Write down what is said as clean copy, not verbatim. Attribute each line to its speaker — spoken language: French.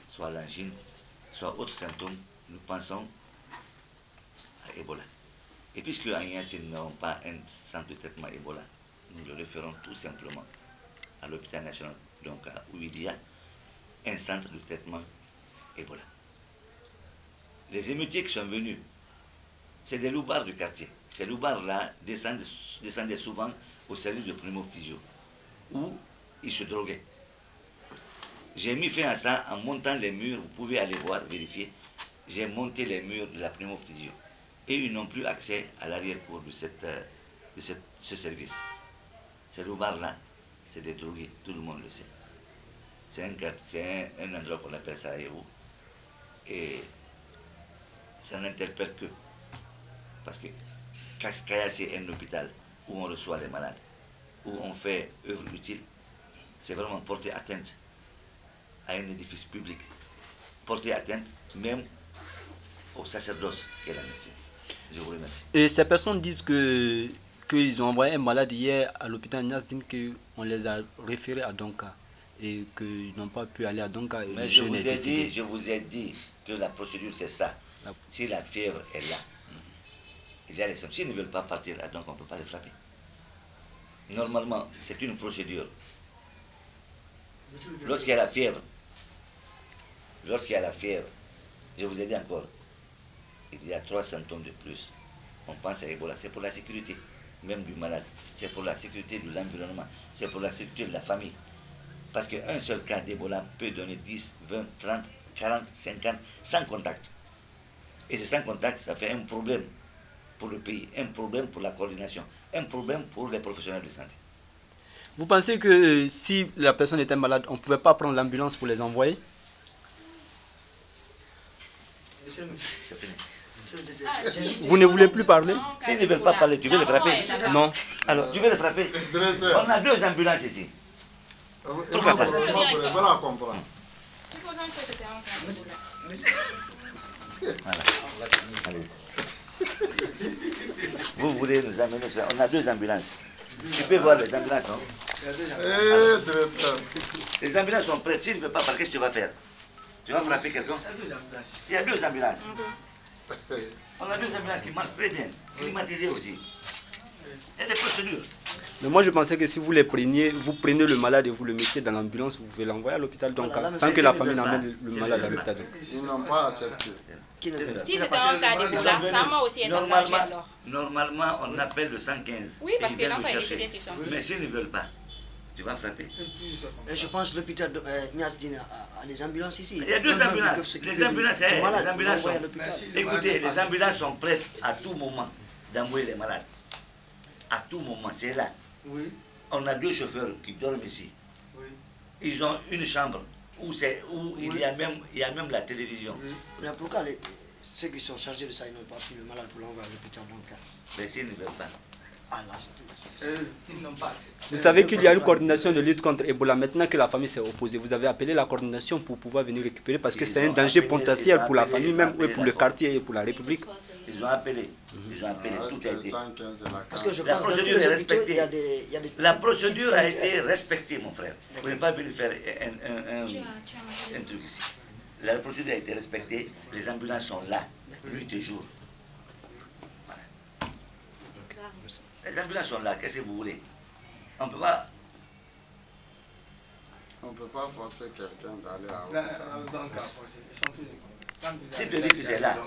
Speaker 1: soit l'angine, soit autres symptômes, nous pensons à Ebola. Et puisque à Niassine, nous n'avons pas un centre de traitement Ebola, nous le référons tout simplement à l'hôpital national, donc où il y a un centre de traitement Ebola. Les émeutiers qui sont venus, c'est des loupards du quartier. Ces loupards-là descendaient souvent au service de Primo Physio, où ils se droguaient. J'ai mis fin à ça en montant les murs, vous pouvez aller voir, vérifier. J'ai monté les murs de la Primo Physio. Et ils n'ont plus accès à l'arrière-cour de ce service. Ces loupards-là, c'est des drogués, tout le monde le sait. C'est un endroit qu'on appelle Sarajevo. Et ça n'interpelle que. Parce que Kaya, c'est un hôpital où on reçoit les malades, où on fait œuvre utile. C'est vraiment porter atteinte à un édifice public. Porter atteinte même au sacerdoce qu'est la médecine. Je vous remercie.
Speaker 2: Et ces personnes disent qu'ils ont envoyé un malade hier à l'hôpital Niassine, qu'on les a référés à Donka et qu'ils n'ont pas pu aller à Donka. Et
Speaker 1: mais je vous ai dit que la procédure c'est ça. Si la fièvre est là, il y a les symptômes. S'ils ne veulent pas partir, donc on ne peut pas les frapper. Normalement, c'est une procédure. Lorsqu'il y a la fièvre, je vous ai dit encore, il y a 3 symptômes de plus. On pense à Ebola, c'est pour la sécurité même du malade, c'est pour la sécurité de l'environnement, c'est pour la sécurité de la famille. Parce qu'un seul cas d'Ebola peut donner 10, 20, 30, 40, 50, sans contact. Et c'est sans contact, ça fait un problème pour le pays, un problème pour la coordination, un problème pour les professionnels de santé.
Speaker 2: Vous pensez que si la personne était malade, on ne pouvait pas prendre l'ambulance pour les envoyer?
Speaker 1: C'est fini.
Speaker 2: Vous ne voulez plus parler?
Speaker 1: S'ils ne veulent pas parler, tu veux les frapper?
Speaker 2: Non.
Speaker 1: Alors, tu veux les frapper? On a 2 ambulances ici. Pourquoi pas?
Speaker 3: Supposons que c'était un cas.
Speaker 1: Voilà. Allez-y. Vous voulez nous amener, on a 2 ambulances. Tu peux voir les ambulances, non? Les ambulances sont prêtes. S'il ne veut pas parler, qu'est-ce que tu vas faire? Tu vas frapper quelqu'un? Il y a 2 ambulances. On a 2 ambulances qui marchent très bien, climatisées aussi. Il y a des procédures.
Speaker 2: Mais moi je pensais que si vous les preniez, vous prenez le malade et vous le mettiez dans l'ambulance, vous pouvez l'envoyer à l'hôpital Donka, sans que la famille n'emmène le malade à l'hôpital Donka.
Speaker 4: Ils n'ont pas accepté.
Speaker 3: Si c'était un cas d'Ebola, ça m'a aussi été engagé alors.
Speaker 1: Normalement, on appelle le 115.
Speaker 3: Oui, parce que l'enfant est décédé sur son lit.
Speaker 1: Mais s'ils ne veulent pas, tu vas frapper.
Speaker 5: Je pense que l'hôpital de Niassine a des ambulances ici.
Speaker 1: Il y a 2 ambulances. Les ambulances sont... Écoutez, les ambulances sont prêtes à tout moment d'envoyer les malades. À tout moment, c'est là.
Speaker 4: Oui.
Speaker 1: On a 2 chauffeurs qui dorment ici.
Speaker 4: Oui.
Speaker 1: Ils ont une chambre où il y a même la télévision.
Speaker 4: Oui.
Speaker 5: Mais pourquoi ceux qui sont chargés de ça, ils n'ont pas pris le malade pour l'envoyer à l'hôpital Donka?
Speaker 1: Mais s'ils ne veulent pas.
Speaker 5: Ah là,
Speaker 4: Ils n'ont pas.
Speaker 2: Vous savez qu'il y a une coordination de lutte contre Ebola. Maintenant que la famille s'est opposée, vous avez appelé la coordination pour pouvoir venir récupérer parce que c'est un danger potentiel pour la famille, même pour le quartier et pour la République.
Speaker 1: Ils ont appelé. Tout a été.
Speaker 5: parce que je
Speaker 1: La
Speaker 5: pense
Speaker 1: procédure est respectée.
Speaker 5: il y a des
Speaker 1: La procédure a été respectée, mon frère. Vous n'êtes pas venu faire un truc ici. La procédure a été respectée. Les ambulances sont là, nuit et jour. Voilà. Les ambulances sont là, qu'est-ce que vous voulez? On ne peut pas...
Speaker 4: On ne peut pas forcer quelqu'un d'aller à l'hôpital.
Speaker 1: Si tu dis que c'est là,